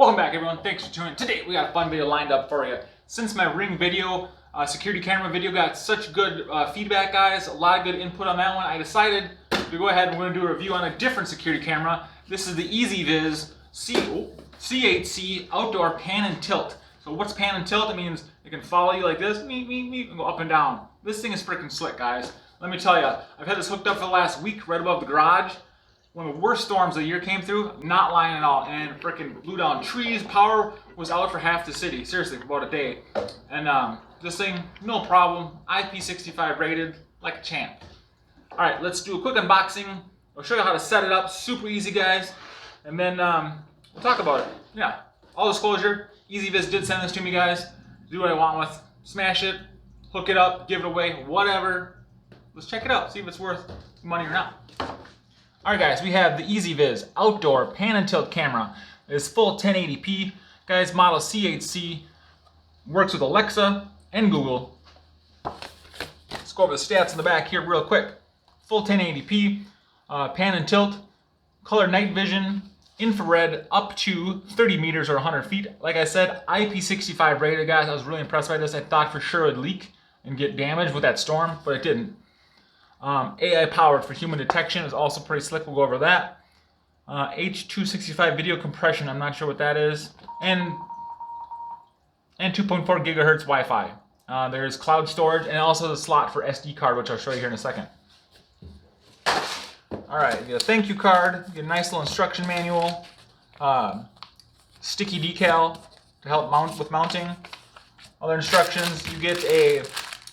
Welcome back, everyone. Thanks for tuning in. Today we got a fun video lined up for you. Since my Ring video, security camera video got such good feedback, guys, a lot of good input on that one, I decided to go ahead and we're going to do a review on a different security camera. This is the EZVIZ C8C Outdoor Pan and Tilt. So what's pan and tilt? It means it can follow you like this, and go up and down. This thing is freaking slick, guys. Let me tell you, I've had this hooked up for the last week right above the garage. One of the worst storms of the year came through, not lying at all, and freaking blew down trees. Power was out for half the city, seriously, for about a day. And this thing, no problem, IP65 rated, like a champ. All right, let's do a quick unboxing. I'll show you how to set it up, super easy, guys. And then we'll talk about it. Yeah, all disclosure, EZVIZ did send this to me, guys. Do what I want with, smash it, hook it up, give it away, whatever. Let's check it out, see if it's worth money or not. Alright guys, we have the EZVIZ Outdoor Pan and Tilt camera. It is full 1080p. Guys, model C8C. Works with Alexa and Google. Let's go over the stats in the back here real quick. Full 1080p, pan and tilt, color night vision, infrared up to 30 meters or 100 feet. Like I said, IP65 rated, guys. I was really impressed by this. I thought for sure it would leak and get damaged with that storm, but it didn't. AI powered for human detection is also pretty slick. We'll go over that. H.265 video compression. I'm not sure what that is. And 2.4 gigahertz Wi-Fi. There's cloud storage and also the slot for SD card, which I'll show you here in a second. All right, you get a thank you card. You get a nice little instruction manual. Sticky decal to help mount with mounting. Other instructions. You get a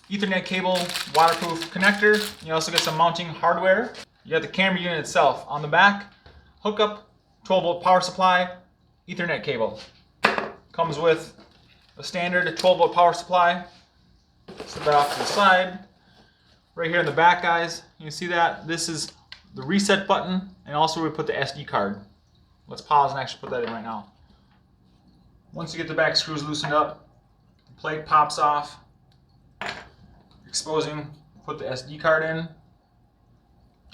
Ethernet cable, waterproof connector. You also get some mounting hardware. You got the camera unit itself. On the back, hookup, 12-volt power supply, Ethernet cable. Comes with a standard 12-volt power supply. Set that off to the side. Right here in the back, guys, you can see that. This is the reset button, and also we put the SD card. Let's pause and actually put that in right now. Once you get the back screws loosened up, the plate pops off. Exposing, put the SD card in.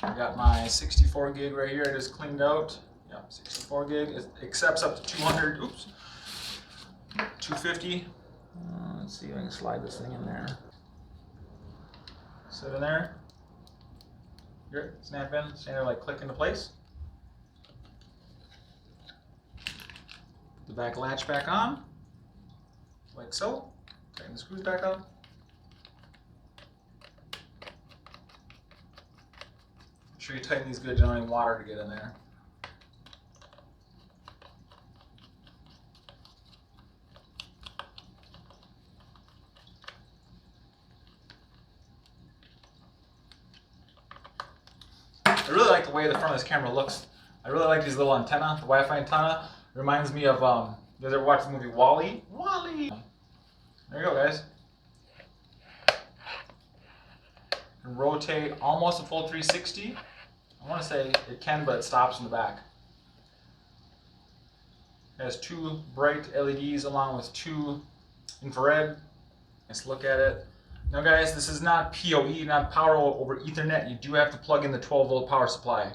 I got my 64 gig right here. I just cleaned out. Yeah, 64 gig. It accepts up to 200. Oops. 250. Let's see if I can slide this thing in there. Sit in there. Here, snap in. Stand there, like click into place. Put the back latch back on, like so. Tighten the screws back up. Make sure you tighten these good, you don't need water to get in there. I really like the way the front of this camera looks. I really like these little antenna, the Wi-Fi antenna. It reminds me of, you guys ever watched the movie WALL-E? WALL-E! There you go, guys. And rotate almost a full 360. I want to say it can, but it stops in the back. It has two bright LEDs along with two infrared. Let's look at it. Now guys, this is not PoE, not power over Ethernet. You do have to plug in the 12-volt power supply.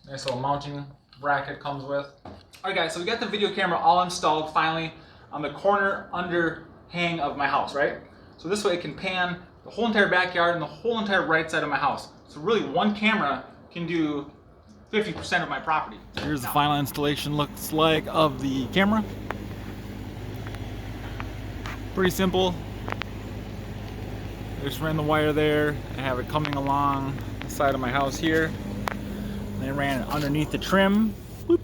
Nice little mounting bracket comes with. Alright guys, so we got the video camera all installed finally on the corner underhang of my house, right? So this way it can pan the whole entire backyard and the whole entire right side of my house. So really one camera can do 50% of my property. Here's the final installation looks like of the camera. Pretty simple. I just ran the wire there. I have it coming along the side of my house here. And I ran it underneath the trim. Whoop.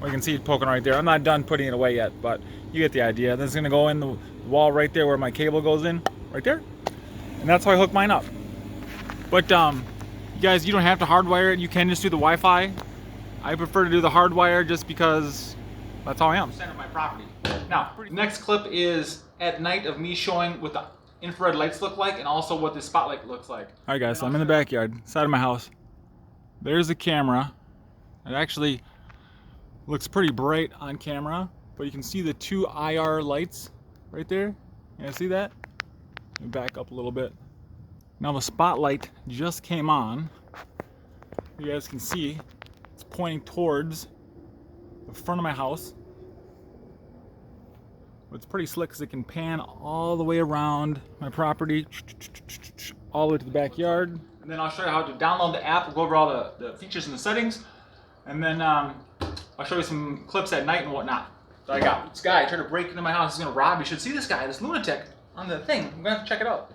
Well, you can see it poking right there. I'm not done putting it away yet, but you get the idea. This is gonna go in the wall right there where my cable goes in, right there. And that's how I hook mine up. But you guys, you don't have to hardwire it. You can just do the Wi-Fi. I prefer to do the hardwire just because that's how I am. Center of my property. Now, next clip is at night of me showing what the infrared lights look like and also what the spotlight looks like. All right, guys. So I'm in the backyard, side of my house. There's the camera. It actually looks pretty bright on camera, but you can see the two IR lights right there. You see that? Let me back up a little bit. Now the spotlight just came on. You guys can see it's pointing towards the front of my house. What's pretty slick is it can pan all the way around my property, all the way to the backyard. And then I'll show you how to download the app. We'll go over all the features and the settings. And then I'll show you some clips at night and whatnot. So I got this guy tried to break into my house. He's gonna rob. You should see this guy, this lunatic on the thing. I'm gonna have to check it out.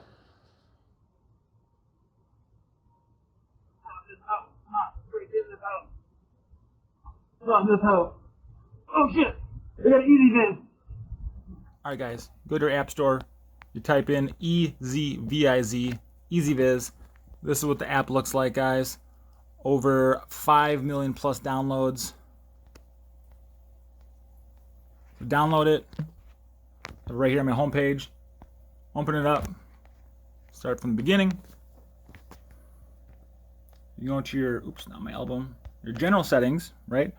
Oh shit! I got EZVIZ. Alright guys, go to your app store. You type in EZVIZ, EZVIZ. This is what the app looks like, guys. Over 5 million plus downloads. So download it. Right here on my homepage. Open it up. Start from the beginning. You go to your, oops, not my album. Your general settings, right?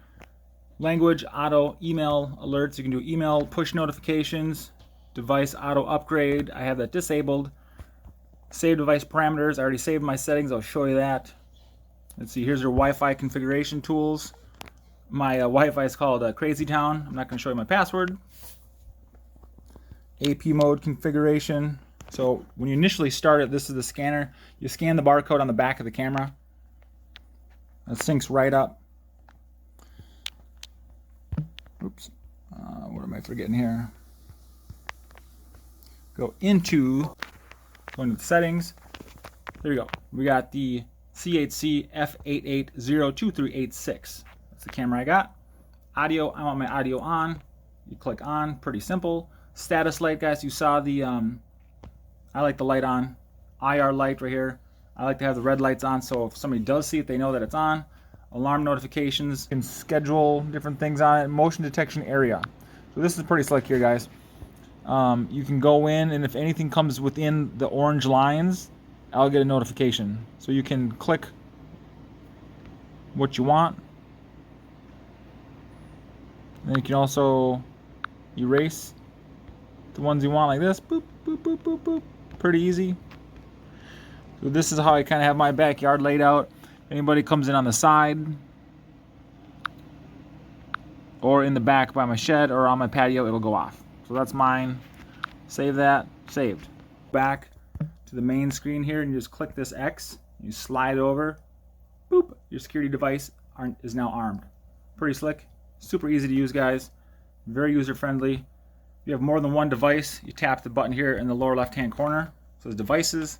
Language, auto, email alerts. You can do email, push notifications, device auto upgrade. I have that disabled. Save device parameters. I already saved my settings. I'll show you that. Let's see. Here's your Wi-Fi configuration tools. My Wi-Fi is called Crazy Town. I'm not going to show you my password. AP mode configuration. So when you initially start it, this is the scanner. You scan the barcode on the back of the camera. It syncs right up. Oops, what am I forgetting here? Go into the settings. There you go. We got the CHC F880236. That's the camera I got. Audio, I want my audio on. You click on, pretty simple. Status light, guys, you saw the, I like the light on. IR light right here. I like to have the red lights on, so if somebody does see it, they know that it's on. Alarm notifications, you can schedule different things on it. Motion detection area. So this is pretty slick here, guys. You can go in, and if anything comes within the orange lines, I'll get a notification. So you can click what you want. And you can also erase the ones you want like this. Boop, boop, boop, boop, boop. Pretty easy. So this is how I kind of have my backyard laid out. Anybody comes in on the side or in the back by my shed or on my patio, it'll go off. So that's mine. Save that. Saved. Back to the main screen here, and you just click this X. You slide over. Boop. Your security device is now armed. Pretty slick. Super easy to use, guys. Very user-friendly. If you have more than one device, you tap the button here in the lower left-hand corner. So it's devices.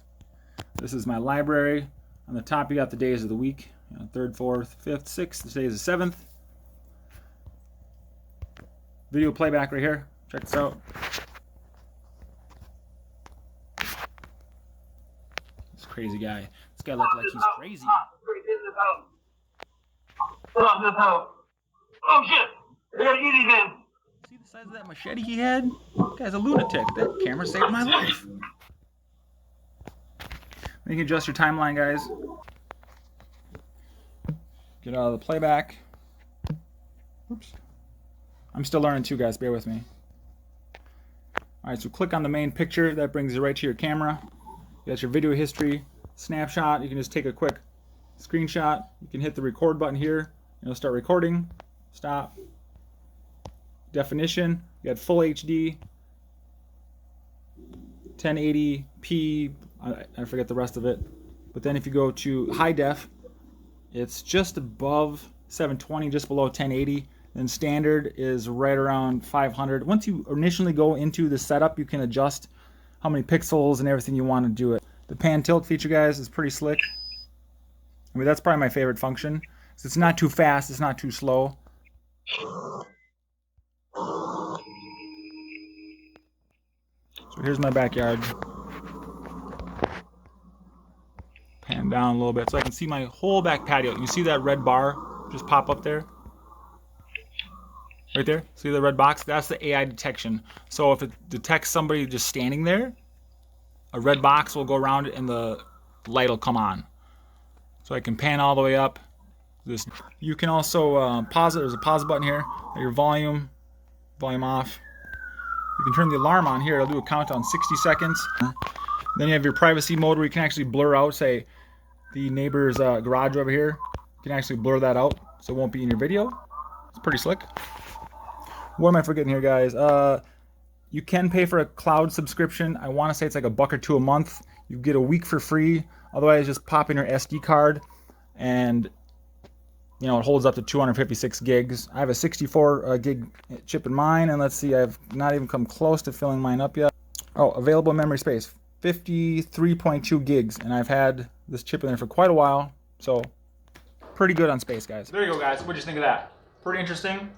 This is my library. On the top, you got the days of the week. 3rd, 4th, 5th, 6th. Today is the 7th. Video playback right here. Check this out. This crazy guy. This guy looks like he's crazy. Oh shit! I got EZVIZ. See the size of that machete he had? That guy's a lunatic. That camera saved my life. You can adjust your timeline, guys. Get out of the playback. Oops. I'm still learning too, guys. Bear with me. Alright, so click on the main picture. That brings you right to your camera. You got your video history, snapshot. You can just take a quick screenshot. You can hit the record button here. It'll start recording. Stop. Definition. You got full HD. 1080p. I forget the rest of it. But then if you go to high def, it's just above 720, just below 1080. Then standard is right around 500. Once you initially go into the setup, you can adjust how many pixels and everything you want to do it. The pan tilt feature, guys, is pretty slick. I mean, that's probably my favorite function. It's not too fast, it's not too slow. So here's my backyard. Pan down a little bit so I can see my whole back patio. You see that red bar just pop up there? Right there? See the red box? That's the AI detection. So if it detects somebody just standing there, a red box will go around it and the light will come on. So I can pan all the way up. You can also pause it. There's a pause button here. Your volume off. You can turn the alarm on here. It'll do a countdown 60 seconds. Then you have your privacy mode where you can actually blur out, say, the neighbor's garage over here. You can actually blur that out so it won't be in your video. It's pretty slick. What am I forgetting here, guys? You can pay for a cloud subscription. I want to say it's like $1 or $2 a month. You get a week for free. Otherwise, just pop in your SD card, and you know it holds up to 256 gigs. I have a 64 gig chip in mine, and let's see, I've not even come close to filling mine up yet. Oh, available memory space, 53.2 gigs, and I've had this chip in there for quite a while, so pretty good on space, guys. There you go, guys. What do you think of that? Pretty interesting.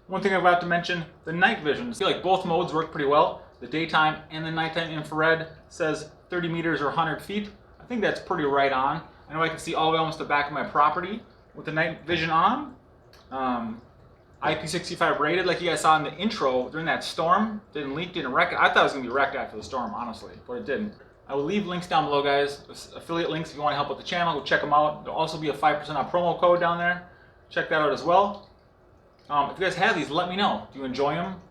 One thing I forgot to mention, the night vision. I feel like both modes work pretty well. The daytime and the nighttime infrared says 30 meters or 100 feet. I think that's pretty right on. I know I can see all the way almost the back of my property with the night vision on. IP65 rated, like you guys saw in the intro during that storm. Didn't leak, didn't wreck it. I thought it was going to be wrecked after the storm, honestly, but it didn't. I will leave links down below, guys. Affiliate links if you want to help with the channel. Go check them out. There'll also be a 5% off promo code down there. Check that out as well. If you guys have these, let me know. Do you enjoy them?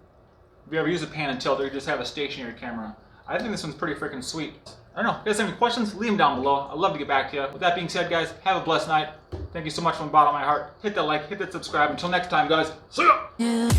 If you ever use a pan and tilt, or you just have a stationary camera, I think this one's pretty freaking sweet. I don't know. If you guys have any questions, leave them down below. I'd love to get back to you. With that being said, guys, have a blessed night. Thank you so much from the bottom of my heart. Hit that like, hit that subscribe. Until next time, guys. See ya!